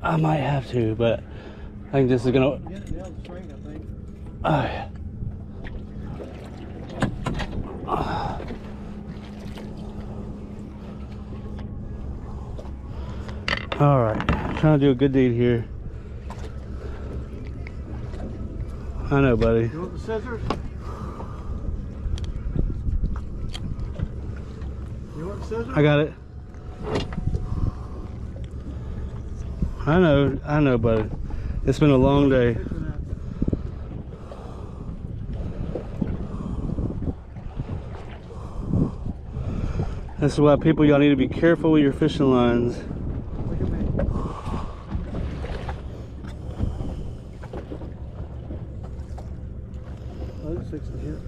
I might have to, but I think this is gonna. Get it down the string, I think. Oh yeah. All right, trying to do a good deed here. I know, buddy. You want the scissors? You want the scissors? I got it. I know, buddy. It's been a long day. This is why people, y'all need to be careful with your fishing lines. Look at me. Oh, it's 6 to hit.